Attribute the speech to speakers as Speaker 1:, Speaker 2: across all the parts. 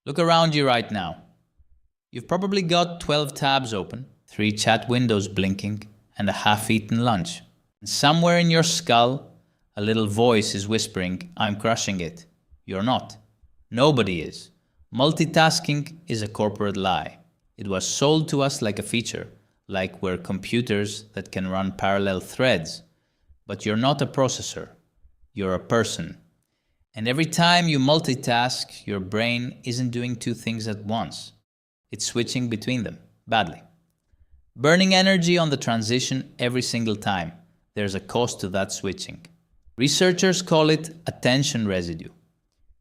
Speaker 1: Look around you right now. You've probably got 12 tabs open, 3 chat windows blinking, and a half-eaten lunch. And somewhere in your skull, a little voice is whispering, "I'm crushing it." You're not. Nobody is. Multitasking is a corporate lie. It was sold to us like a feature, like we're computers that can run parallel threads. But you're not a processor. You're a person. And every time you multitask, your brain isn't doing 2 things at once. It's switching between them, badly. Burning energy on the transition every single time. There's a cost to that switching. Researchers call it attention residue.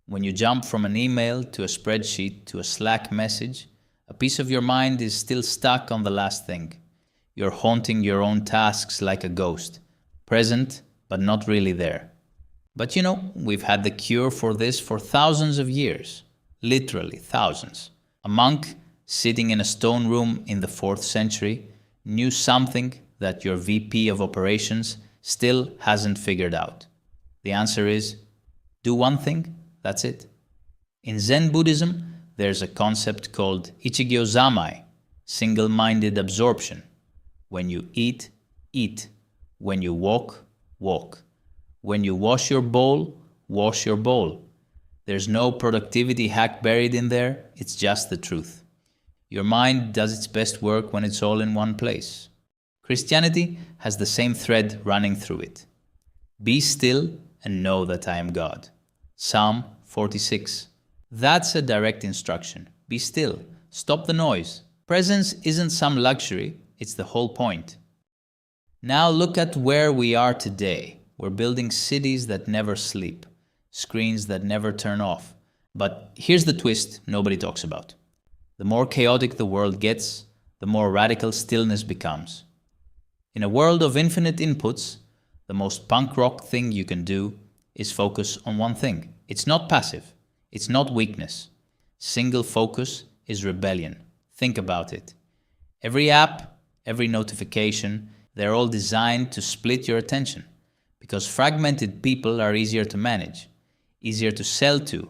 Speaker 1: When you jump from an email to a spreadsheet to a Slack message, a piece of your mind is still stuck on the last thing. You're haunting your own tasks like a ghost, present but not really there. But we've had the cure for this for thousands of years. Literally thousands. A monk sitting in a stone room in the 4th century knew something that your VP of operations still hasn't figured out. The answer is, do one thing, that's it. In Zen Buddhism, there's a concept called ichigyo-zammai, single-minded absorption. When you eat, eat. When you walk, walk. When you wash your bowl, wash your bowl. There's no productivity hack buried in there, it's just the truth. Your mind does its best work when it's all in one place. Christianity has the same thread running through it. Be still and know that I am God. Psalm 46. That's a direct instruction. Be still. Stop the noise. Presence isn't some luxury, it's the whole point. Now look at where we are today. We're building cities that never sleep, screens that never turn off. But here's the twist nobody talks about. The more chaotic the world gets, the more radical stillness becomes. In a world of infinite inputs, the most punk rock thing you can do is focus on one thing. It's not passive. It's not weakness. Single focus is rebellion. Think about it. Every app, every notification, they're all designed to split your attention. Because fragmented people are easier to manage, easier to sell to,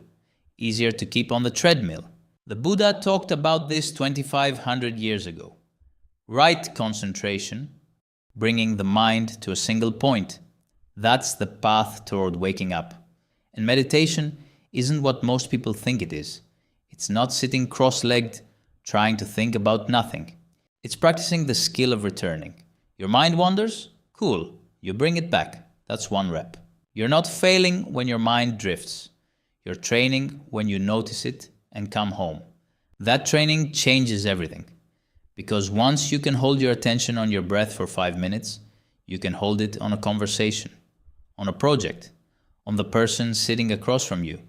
Speaker 1: easier to keep on the treadmill. The Buddha talked about this 2,500 years ago. Right concentration, bringing the mind to a single point. That's the path toward waking up. And meditation isn't what most people think it is. It's not sitting cross-legged, trying to think about nothing. It's practicing the skill of returning. Your mind wanders? Cool. You bring it back. That's 1 rep. You're not failing when your mind drifts. You're training when you notice it and come home. That training changes everything. Because once you can hold your attention on your breath for 5 minutes, you can hold it on a conversation, on a project, on the person sitting across from you.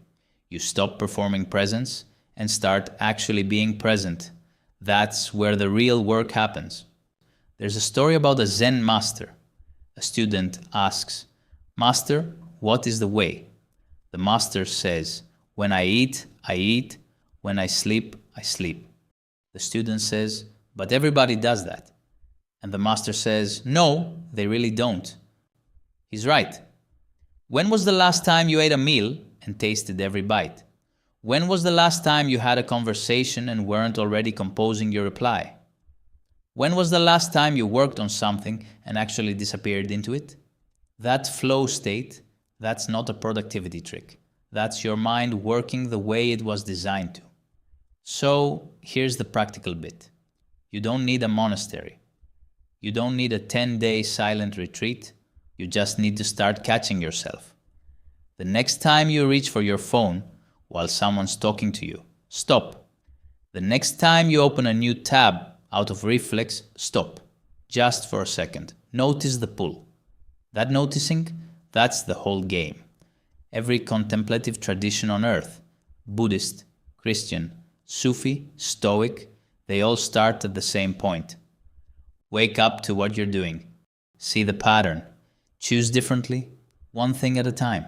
Speaker 1: You stop performing presence and start actually being present. That's where the real work happens. There's a story about a Zen master. A student asks, "Master, what is the way?" The master says, "When I eat, I eat. When I sleep, I sleep." The student says, "But everybody does that." And the master says, "No, they really don't." He's right. When was the last time you ate a meal and tasted every bite? When was the last time you had a conversation and weren't already composing your reply? When was the last time you worked on something and actually disappeared into it? That flow state, that's not a productivity trick. That's your mind working the way it was designed to. So here's the practical bit. You don't need a monastery. You don't need a 10-day silent retreat. You just need to start catching yourself. The next time you reach for your phone while someone's talking to you, stop. The next time you open a new tab out of reflex, stop. Just for a second. Notice the pull. That noticing, that's the whole game. Every contemplative tradition on earth, Buddhist, Christian, Sufi, Stoic, they all start at the same point. Wake up to what you're doing. See the pattern. Choose differently, one thing at a time.